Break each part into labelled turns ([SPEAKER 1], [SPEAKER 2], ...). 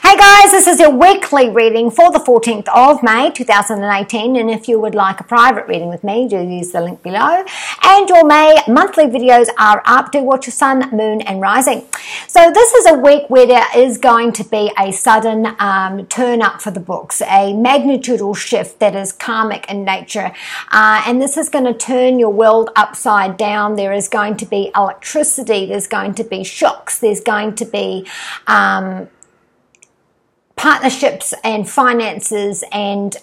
[SPEAKER 1] Hey guys, this is your weekly reading for the 14th of May 2018, and if you would like a private reading with me, do use the link below. And your May monthly videos are up. Do watch your sun, moon and rising. So this is a week where there is going to be a sudden turn up for the books, a magnitudal shift that is karmic in nature, and this is going to turn your world upside down. There is going to be electricity, there's going to be shocks, there's going to be partnerships and finances and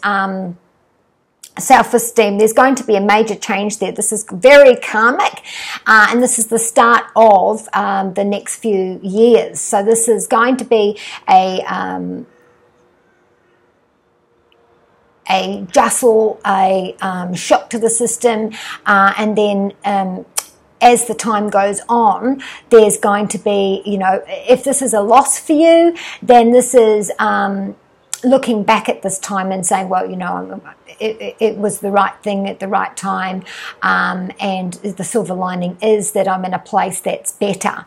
[SPEAKER 1] self-esteem. There's going to be a major change there. This is very karmic, and this is the start of the next few years. So this is going to be a jostle, a shock to the system, and then as the time goes on, there's going to be, if this is a loss for you, then this is looking back at this time and saying, well, it was the right thing at the right time, and the silver lining is that I'm in a place that's better.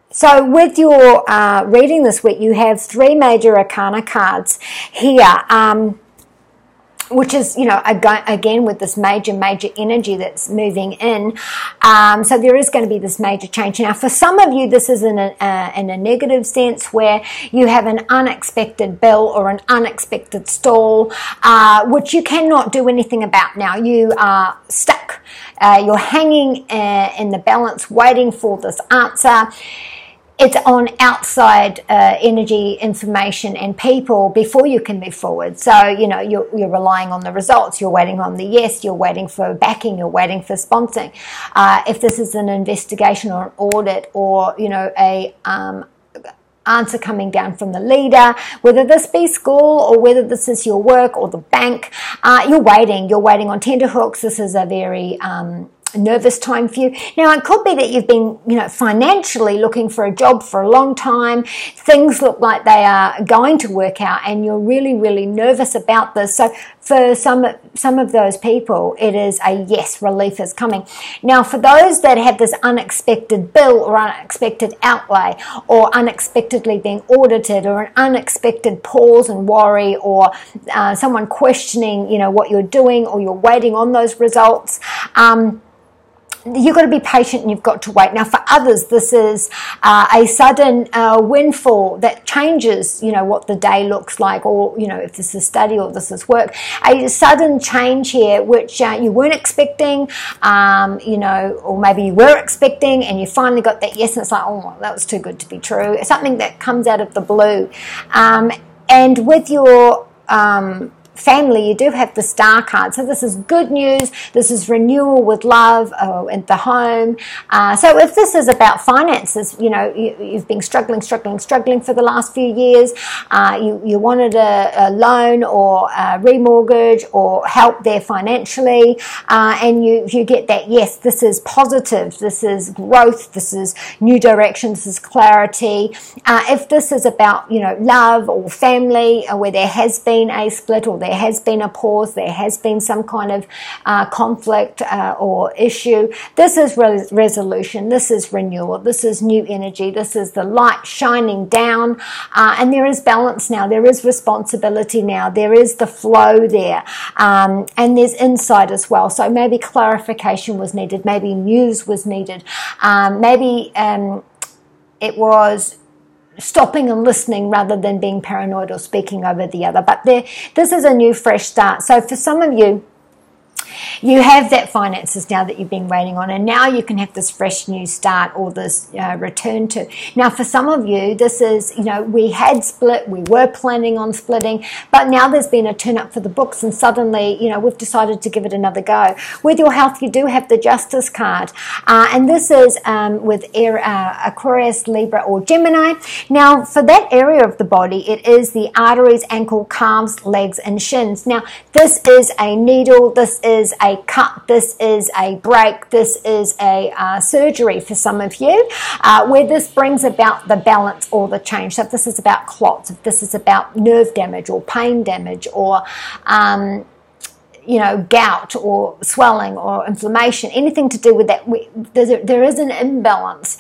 [SPEAKER 1] So with your reading this week, you have 3 major arcana cards here, which is, again, with this major energy that's moving in. So there is going to be this major change. Now, for some of you, this is in a negative sense, where you have an unexpected bill or an unexpected stall, which you cannot do anything about now. You are stuck. You're hanging in the balance, waiting for this answer. It's on outside energy, information, and people before you can move forward. So, you're relying on the results. You're waiting on the yes. You're waiting for backing. You're waiting for sponsoring. If this is an investigation or an audit or, a answer coming down from the leader, whether this be school or whether this is your work or the bank, you're waiting. You're waiting on tenterhooks. This is a very nervous time for you. Now, it could be that you've been, financially looking for a job for a long time. Things look like they are going to work out, and you're really, really nervous about this. So for some of those people, it is a yes, relief is coming. Now, for those that have this unexpected bill or unexpected outlay, or unexpectedly being audited, or an unexpected pause and worry, or someone questioning, what you're doing, or you're waiting on those results, you've got to be patient and you've got to wait. Now, for others, this is a sudden windfall that changes, what the day looks like, or, if this is study or this is work. A sudden change here, which you weren't expecting, or maybe you were expecting, and you finally got that yes, and it's like, oh, well, that was too good to be true. Something that comes out of the blue. And with your family, you do have the Star card. So this is good news. This is renewal with love in the home. So if this is about finances, you've been struggling for the last few years. You wanted a loan or a remortgage or help there financially, and you get that yes, this is positive, this is growth, this is new direction, this is clarity. If this is about love or family, where there has been a split, or there has been a pause, there has been some kind of conflict or issue, this is resolution, this is renewal, this is new energy, this is the light shining down, and there is balance now, there is responsibility now, there is the flow there, and there's insight as well. So maybe clarification was needed, maybe news was needed, maybe it was stopping and listening rather than being paranoid or speaking over the other. But this is a new, fresh start. So for some of you, you have that finances now that you've been waiting on, and now you can have this fresh new start, or this return to. Now, for some of you, this is, we had split, we were planning on splitting, but now there's been a turn up for the books, and suddenly, we've decided to give it another go. With your health, you do have the Justice card, and this is with Aquarius, Libra, or Gemini. Now, for that area of the body, it is the arteries, ankle, calves, legs, and shins. Now, this is a needle, this is a cut, this is a break, this is a surgery for some of you, where this brings about the balance or the change. So if this is about clots, if this is about nerve damage or pain damage, or gout or swelling or inflammation, anything to do with that, there is an imbalance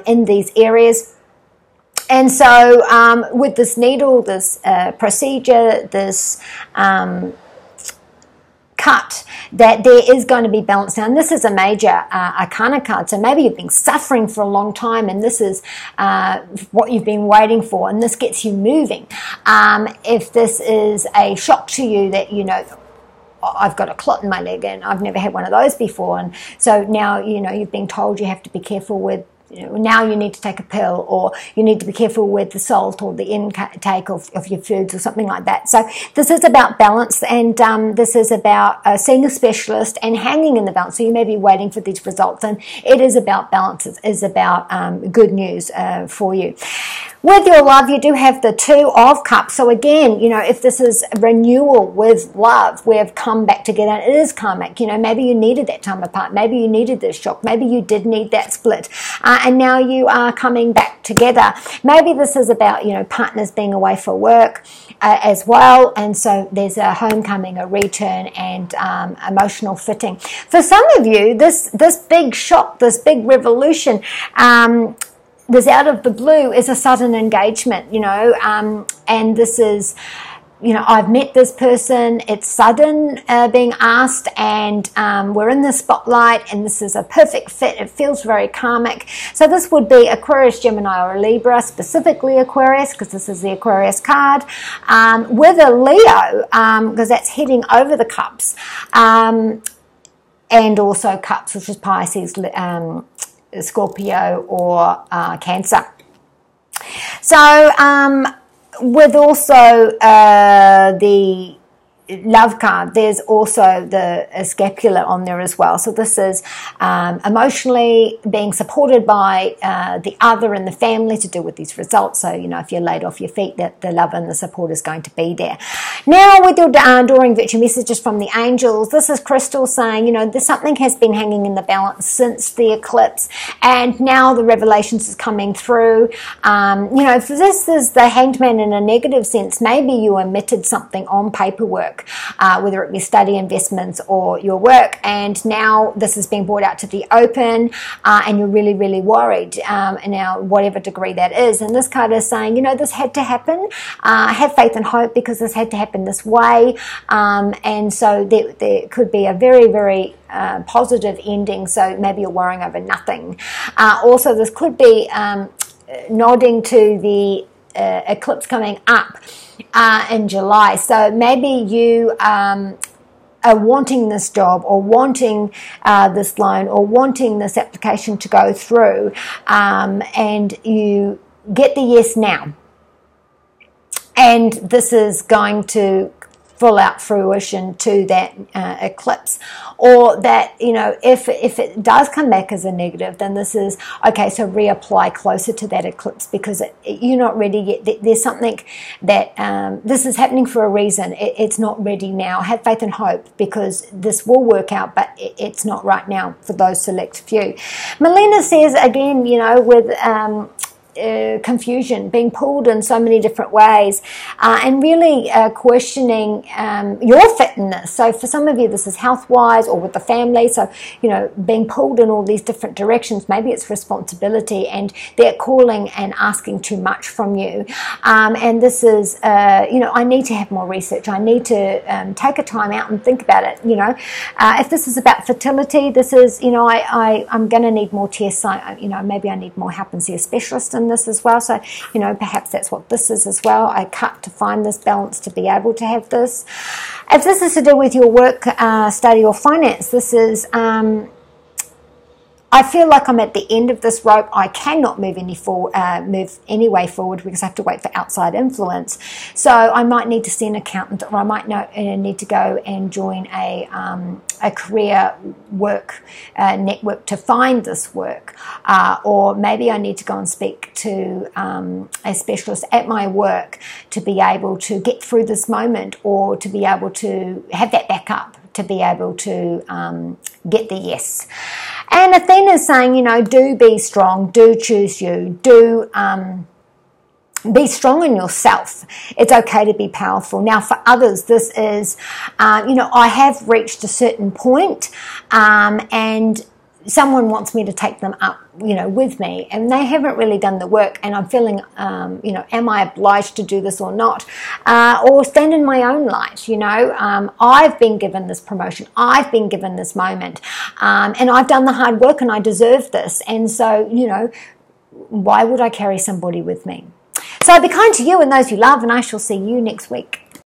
[SPEAKER 1] in these areas. And so with this needle, this procedure, this cut, that there is going to be balance. Now, and this is a major arcana card, so maybe you've been suffering for a long time and this is what you've been waiting for, and this gets you moving. If this is a shock to you that, you know, I've got a clot in my leg and I've never had one of those before, and so now, you know, you've been told you have to be careful with, you know, now you need to take a pill, or you need to be careful with the salt or the intake of your foods or something like that. So this is about balance, and this is about seeing a specialist and hanging in the balance. So you may be waiting for these results, and it is about balance. It is about good news for you. With your love, you do have the Two of Cups. So again, you know, if this is renewal with love, we have come back together, and it is karmic. You know, maybe you needed that time apart. Maybe you needed this shock. Maybe you did need that split. And now you are coming back together. Maybe this is about, you know, partners being away for work as well. And so there's a homecoming, a return, and emotional fitting. For some of you, this big shock, this big revolution, this out of the blue is a sudden engagement, you know, and this is, you know, I've met this person, it's sudden being asked, and we're in the spotlight, and this is a perfect fit. It feels very karmic. So this would be Aquarius, Gemini, or Libra, specifically Aquarius, because this is the Aquarius card, with a Leo, because that's heading over the cups, and also cups, which is Pisces, Scorpio, or Cancer. So with also the love card, there's also the scapular on there as well. So this is emotionally being supported by the other and the family to do with these results. So, you know, if you're laid off your feet, that the love and the support is going to be there. Now, with your Adoring Virtue messages from the angels, this is Crystal saying, you know, there's something has been hanging in the balance since the eclipse, and now the revelations is coming through. You know, if this is the Hanged Man in a negative sense, maybe you omitted something on paperwork, whether it be study, investments, or your work, and now this is being brought out to the open, and you're really, really worried, and now whatever degree that is. And this card is saying, you know, this had to happen. Have faith and hope, because this had to happen this way, and so there could be a very, very positive ending. So maybe you're worrying over nothing. Also, this could be nodding to the eclipse coming up in July. So maybe you are wanting this job, or wanting this loan, or wanting this application to go through, and you get the yes now, and this is going to full out fruition to that eclipse. Or that, you know, if it does come back as a negative, then this is, okay, so reapply closer to that eclipse, because you're not ready yet. There's something that, this is happening for a reason. It's not ready now. Have faith and hope, because this will work out, but it's not right now for those select few. Melina says, again, you know, with confusion, being pulled in so many different ways, and really questioning your fitness. So for some of you, this is health-wise or with the family. So, you know, being pulled in all these different directions. Maybe it's responsibility, and they're calling and asking too much from you. And this is, you know, I need to have more research. I need to take a time out and think about it. You know, if this is about fertility, this is, you know, I'm going to need more tests. You know, maybe I need more help and see a specialist in this as well. So, you know, perhaps that's what this is as well. I cut to find this balance to be able to have this. If this is to do with your work, study, or finance, this is I feel like I'm at the end of this rope. I cannot move any way forward, because I have to wait for outside influence. So I might need to see an accountant, or I might need to go and join a career work network to find this work, or maybe I need to go and speak to a specialist at my work to be able to get through this moment, or to be able to have that backup, to be able to get the yes. And Athena is saying, you know, do be strong, do choose you, do be strong in yourself. It's okay to be powerful. Now, for others, this is, you know, I have reached a certain point, and someone wants me to take them up, with me, and they haven't really done the work, and I'm feeling, am I obliged to do this or not? Or stand in my own light, I've been given this promotion, I've been given this moment, and I've done the hard work and I deserve this. And so, why would I carry somebody with me? So be kind to you and those you love, and I shall see you next week.